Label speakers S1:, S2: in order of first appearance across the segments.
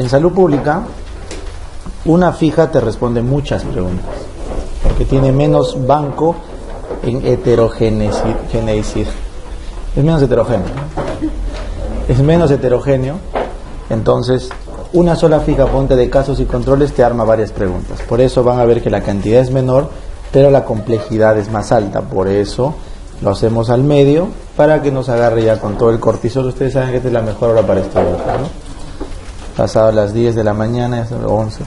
S1: En salud pública, una fija te responde muchas preguntas, porque tiene menos banco en heterogeneidad. Es menos heterogéneo. Es menos heterogéneo, entonces una sola fija, ponte de casos y controles, te arma varias preguntas. Por eso van a ver que la cantidad es menor, pero la complejidad es más alta. Por eso lo hacemos al medio, para que nos agarre ya con todo el cortisol. Ustedes saben que esta es la mejor hora para estudiar, ¿no? Pasado las 10 de la mañana, ya son 11.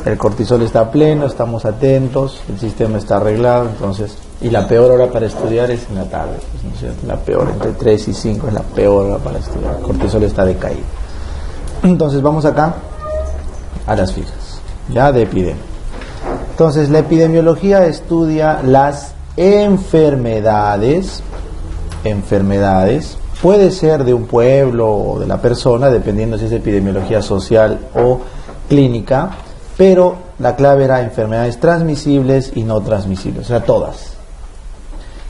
S1: El cortisol está pleno, estamos atentos, el sistema está arreglado, entonces, y la peor hora para estudiar es en la tarde, pues, ¿no es cierto? La peor, entre 3 y 5 es la peor hora para estudiar. El cortisol está decaído. Entonces vamos acá a las fijas, ya de epidemia. Entonces la epidemiología estudia las enfermedades, puede ser de un pueblo o de la persona, dependiendo si es epidemiología social o clínica, pero la clave era enfermedades transmisibles y no transmisibles, o sea, todas,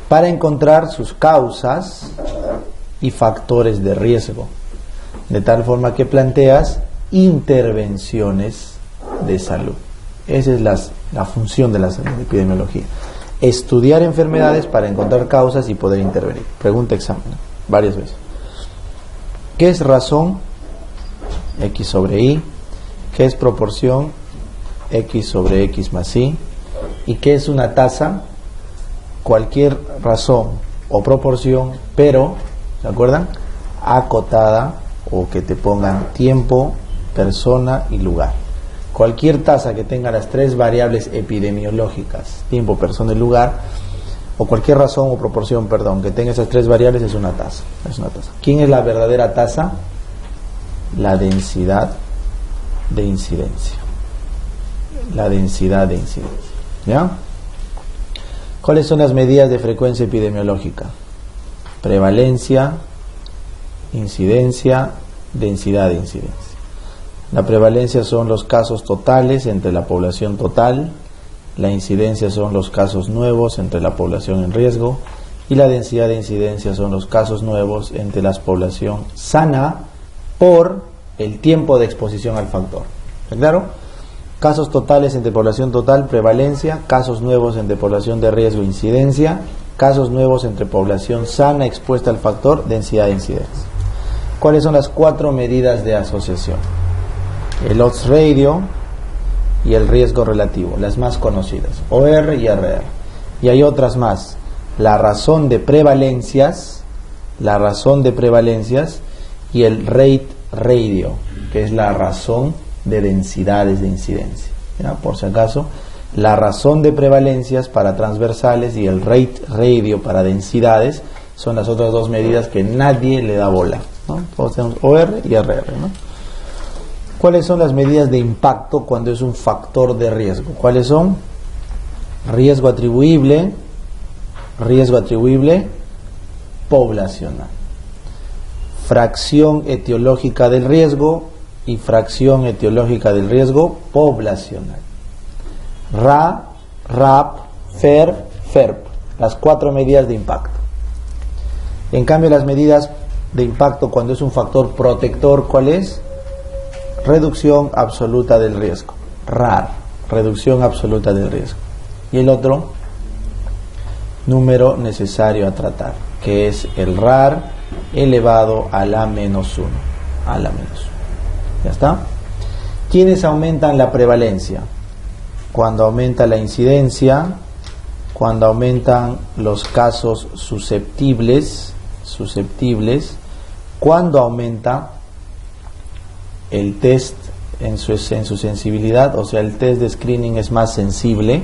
S1: para encontrar sus causas y factores de riesgo, de tal forma que planteas intervenciones de salud. Esa es la función de la epidemiología: estudiar enfermedades para encontrar causas y poder intervenir. Pregunta examen, varias veces. ¿Qué es razón? X sobre Y. ¿Qué es proporción? X sobre X más Y. ¿Y qué es una tasa? Cualquier razón o proporción, pero, ¿se acuerdan? Acotada, o que te pongan tiempo, persona y lugar. Cualquier tasa que tenga las tres variables epidemiológicas, tiempo, persona y lugar, o cualquier razón o proporción, que tenga esas tres variables, es una tasa. ¿Quién es la verdadera tasa? La densidad de incidencia. ¿Ya? ¿Cuáles son las medidas de frecuencia epidemiológica? Prevalencia, incidencia, densidad de incidencia. La prevalencia son los casos totales entre la población total, la incidencia son los casos nuevos entre la población en riesgo, y la densidad de incidencia son los casos nuevos entre la población sana por el tiempo de exposición al factor. ¿Está claro? Casos totales entre población total, prevalencia; casos nuevos entre población de riesgo, incidencia; casos nuevos entre población sana expuesta al factor, densidad de incidencia. ¿Cuáles son las 4 medidas de asociación? El odds ratio y el riesgo relativo, las más conocidas, OR y RR. Y hay otras más: la razón de prevalencias y el rate radio, que es la razón de densidades de incidencia. ¿Ya? Por si acaso, la razón de prevalencias para transversales y el rate radio para densidades son las otras 2 medidas que nadie le da bola, ¿no? Todos tenemos OR y RR, ¿no? ¿Cuáles son las medidas de impacto cuando es un factor de riesgo? ¿Cuáles son? Riesgo atribuible poblacional, fracción etiológica del riesgo y fracción etiológica del riesgo poblacional. RA, RAP, FER, FERP, las 4 medidas de impacto. En cambio, las medidas de impacto cuando es un factor protector, ¿cuál es? Reducción absoluta del riesgo, RAR, reducción absoluta del riesgo. Y el otro, número necesario a tratar, que es el RAR elevado a la menos 1. ¿Ya está? ¿Quiénes aumentan la prevalencia? Cuando aumenta la incidencia, cuando aumentan los casos susceptibles, cuando aumenta el test en su sensibilidad, o sea, el test de screening es más sensible,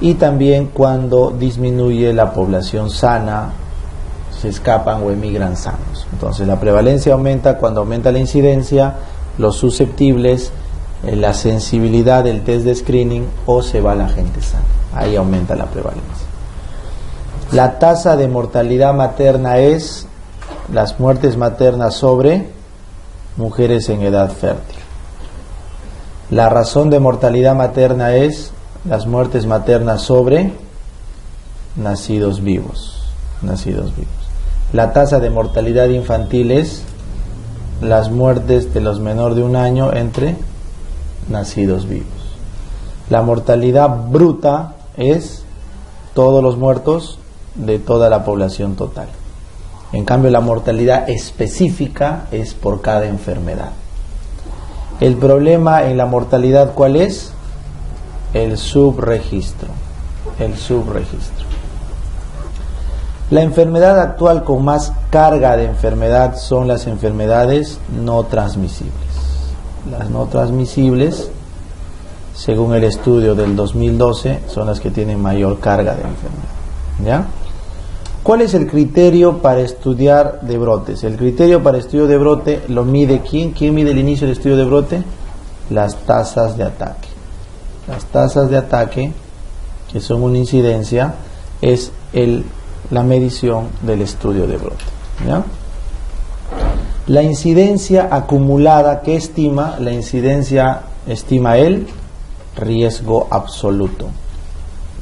S1: y también cuando disminuye la población sana, se escapan o emigran sanos. Entonces la prevalencia aumenta cuando aumenta la incidencia, los susceptibles, la sensibilidad del test de screening, o se va la gente sana. Ahí aumenta la prevalencia. La tasa de mortalidad materna es las muertes maternas sobre mujeres en edad fértil. La razón de mortalidad materna es las muertes maternas sobre nacidos vivos. La tasa de mortalidad infantil es las muertes de los menores de 1 año entre nacidos vivos. La mortalidad bruta es todos los muertos de toda la población total. En cambio, la mortalidad específica es por cada enfermedad. El problema en la mortalidad, ¿cuál es? El subregistro. El subregistro. La enfermedad actual con más carga de enfermedad son las enfermedades no transmisibles. Las no transmisibles, según el estudio del 2012, son las que tienen mayor carga de enfermedad. ¿Ya? ¿Cuál es el criterio para estudiar de brotes? El criterio para estudio de brote lo mide ¿quién? ¿Quién mide el inicio del estudio de brote? Las tasas de ataque. Las tasas de ataque, que son una incidencia, es la medición del estudio de brote. ¿Ya? La incidencia acumulada, ¿qué estima? La incidencia estima el riesgo absoluto,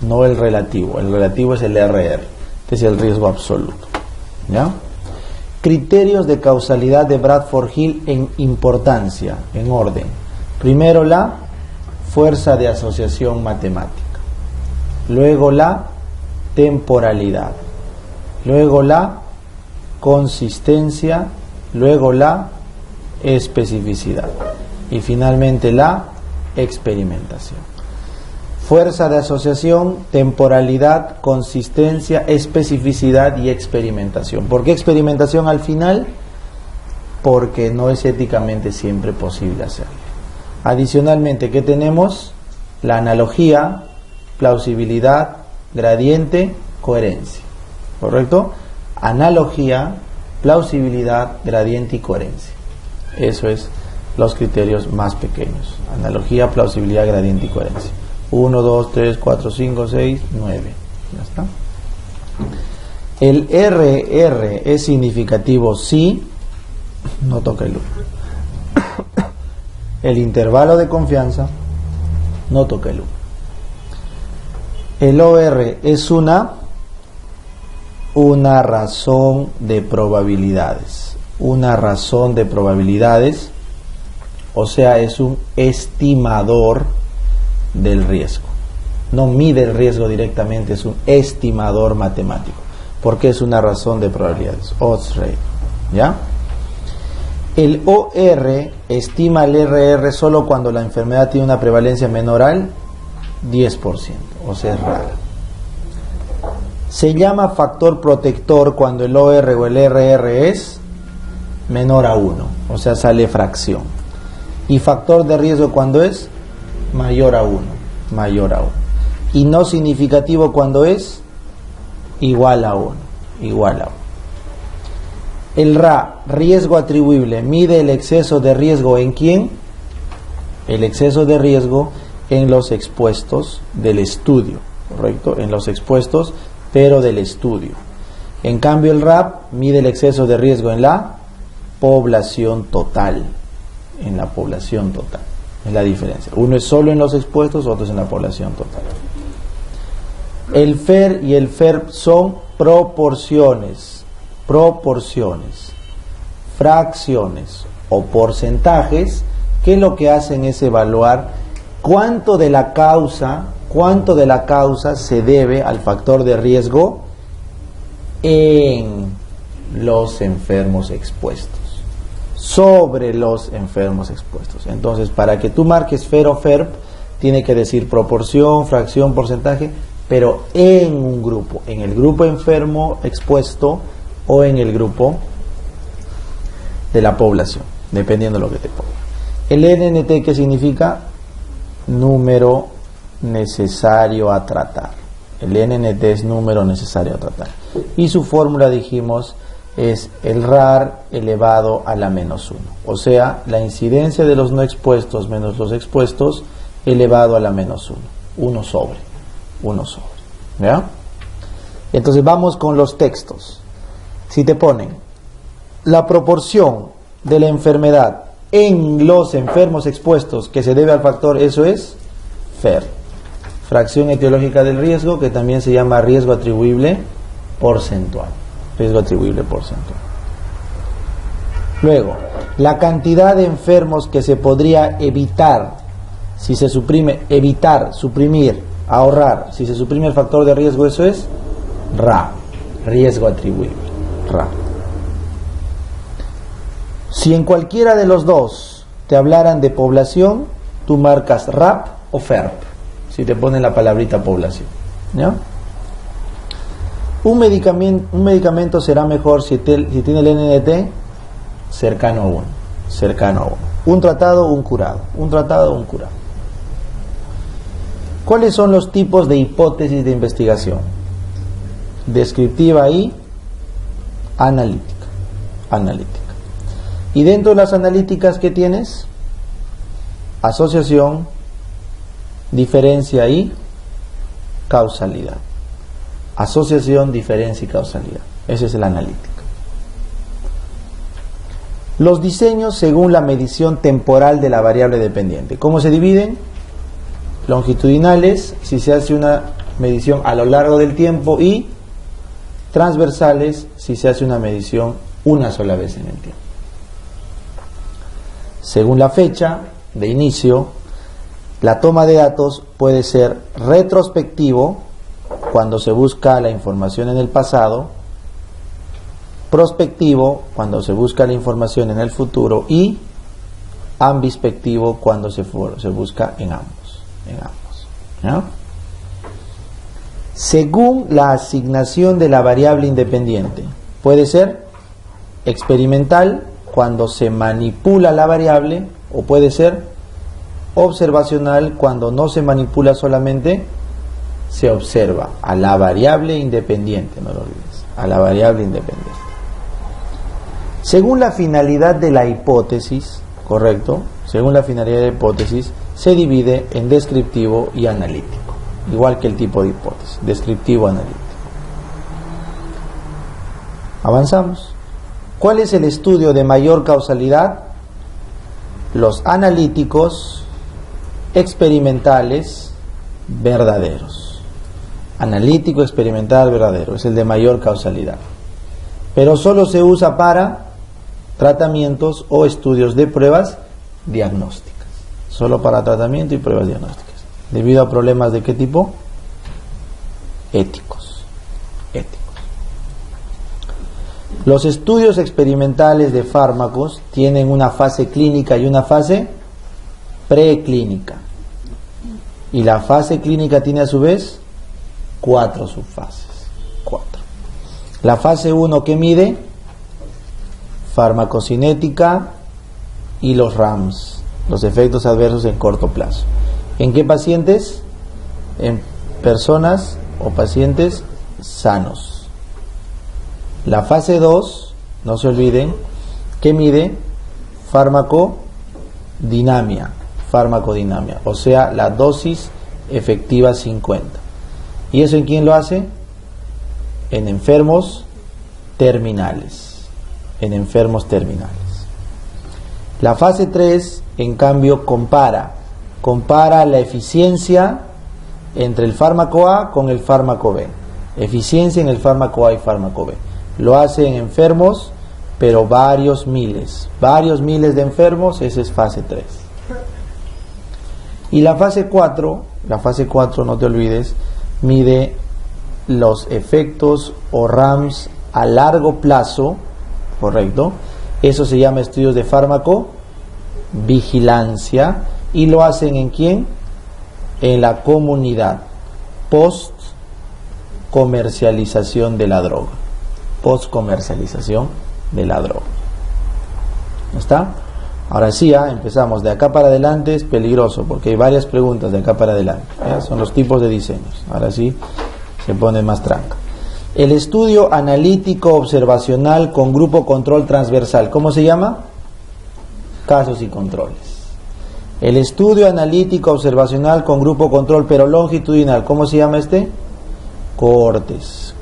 S1: no el relativo. El relativo es el RR, que es el riesgo absoluto. ¿Ya? Criterios de causalidad de Bradford-Hill en importancia, en orden. Primero, la fuerza de asociación matemática. Luego, la temporalidad. Luego, la consistencia. Luego, la especificidad. Y finalmente, la experimentación. Fuerza de asociación, temporalidad, consistencia, especificidad y experimentación. ¿Por qué experimentación al final? Porque no es éticamente siempre posible hacerlo. Adicionalmente, ¿qué tenemos? La analogía, plausibilidad, gradiente, coherencia. ¿Correcto? Analogía, plausibilidad, gradiente y coherencia. Eso es los criterios más pequeños. Analogía, plausibilidad, gradiente y coherencia. 1, 2, 3, 4, 5, 6, 9. Ya está. El RR es significativo si no toca el 1. El intervalo de confianza no toca el 1. El OR es una razón de probabilidades. Una razón de probabilidades, o sea, es un estimador del riesgo. No mide el riesgo directamente, es un estimador matemático. Porque es una razón de probabilidades. Odds rate. ¿Ya? El OR estima el RR solo cuando la enfermedad tiene una prevalencia menor al 10%, o sea, es rara. Se llama factor protector cuando el OR o el RR es menor a 1, o sea, sale fracción. Y factor de riesgo cuando es mayor a 1, mayor a 1. Y no significativo cuando es igual a 1, igual a 1. El RA, riesgo atribuible, mide el exceso de riesgo ¿en quién? El exceso de riesgo en los expuestos del estudio, ¿correcto? En los expuestos, pero del estudio. En cambio, el RAP mide el exceso de riesgo en la población total. En la población total. Es la diferencia. Uno es solo en los expuestos, otro es en la población total. El FER y el FERP son proporciones, fracciones o porcentajes que lo que hacen es evaluar cuánto de la causa se debe al factor de riesgo en los enfermos expuestos, sobre los enfermos expuestos. Entonces, para que tú marques FER o FERP, tiene que decir proporción, fracción, porcentaje, pero en un grupo, en el grupo enfermo expuesto o en el grupo de la población, dependiendo de lo que te ponga. El NNT, ¿qué significa? Número necesario a tratar. El NNT es número necesario a tratar. Y su fórmula, dijimos, es el RAR elevado a la menos 1. O sea, la incidencia de los no expuestos menos los expuestos elevado a la menos 1. 1 sobre. ¿Ya? Entonces vamos con los textos. Si te ponen la proporción de la enfermedad en los enfermos expuestos que se debe al factor, eso es FER. Fracción etiológica del riesgo, que también se llama riesgo atribuible porcentual. Riesgo atribuible porcentual. Luego, La cantidad de enfermos que se podría evitar si se suprime, evitar, suprimir, ahorrar, si se suprime el factor de riesgo, eso es Ra, riesgo atribuible, Ra. Si en cualquiera de los dos te hablaran de población, tú marcas RAP o FERP, si te ponen la palabrita población, ¿ya? Un medicamento será mejor si tiene el NNT cercano a 1, cercano a 1. Un tratado, un curado, un tratado, un curado. ¿Cuáles son los tipos de hipótesis de investigación? Descriptiva y analítica. Analítica. Y dentro de las analíticas, ¿qué tienes? Asociación, diferencia y causalidad. Asociación, diferencia y causalidad. Esa es la analítica. Los diseños según la medición temporal de la variable dependiente. ¿Cómo se dividen? Longitudinales, si se hace una medición a lo largo del tiempo, y transversales, si se hace una medición una sola vez en el tiempo. Según la fecha de inicio, la toma de datos puede ser retrospectivo, cuando se busca la información en el pasado, prospectivo, cuando se busca la información en el futuro, y ambispectivo, cuando se busca en ambos. ¿Ya? Según la asignación de la variable independiente, puede ser experimental, cuando se manipula la variable, o puede ser observacional, cuando no se manipula, solamente se observa a la variable independiente, no lo olvides, a la variable independiente. Según la finalidad de la hipótesis, correcto, según la finalidad de la hipótesis, se divide en descriptivo y analítico, igual que el tipo de hipótesis, descriptivo, analítico. Avanzamos. ¿Cuál es el estudio de mayor causalidad? Los analíticos, experimentales, verdaderos. Analítico, experimental, verdadero, es el de mayor causalidad. Pero solo se usa para tratamientos o estudios de pruebas diagnósticas. Solo para tratamiento y pruebas diagnósticas. ¿Debido a problemas de qué tipo? Éticos. Éticos. Los estudios experimentales de fármacos tienen una fase clínica y una fase preclínica. Y la fase clínica tiene a su vez 4 subfases. 4. La fase 1, ¿qué mide? Farmacocinética y los RAMS, los efectos adversos en corto plazo. ¿En qué pacientes? En personas o pacientes sanos. La fase 2, no se olviden, ¿qué mide? Farmacodinamia, o sea, la dosis efectiva 50. ¿Y eso en quién lo hace? En enfermos terminales. En enfermos terminales. La fase 3, en cambio, compara la eficiencia entre el fármaco A con el fármaco B. Eficiencia en el fármaco A y fármaco B. Lo hace en enfermos, pero varios miles de enfermos. Esa es fase 3. Y la fase 4, no te olvides, mide los efectos o RAMS a largo plazo, correcto. Eso se llama estudios de farmacovigilancia, y lo hacen ¿en quién? En la comunidad, post comercialización de la droga. Post-comercialización de la droga. ¿No está? Ahora sí, empezamos. De acá para adelante es peligroso, porque hay varias preguntas de acá para adelante. Son los tipos de diseños. Ahora sí se pone más tranca. El estudio analítico observacional con grupo control transversal, ¿cómo se llama? Casos y controles. El estudio analítico observacional con grupo control pero longitudinal, ¿cómo se llama este? Cohortes.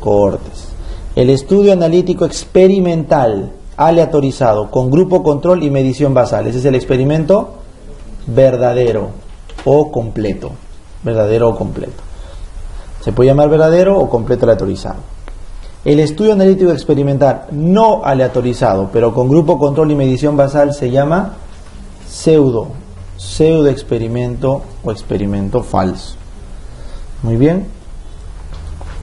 S1: El estudio analítico experimental aleatorizado con grupo control y medición basal, ese es el experimento verdadero o completo. Se puede llamar verdadero o completo aleatorizado. El estudio analítico experimental no aleatorizado, pero con grupo control y medición basal, se llama pseudo experimento o experimento falso. Muy bien.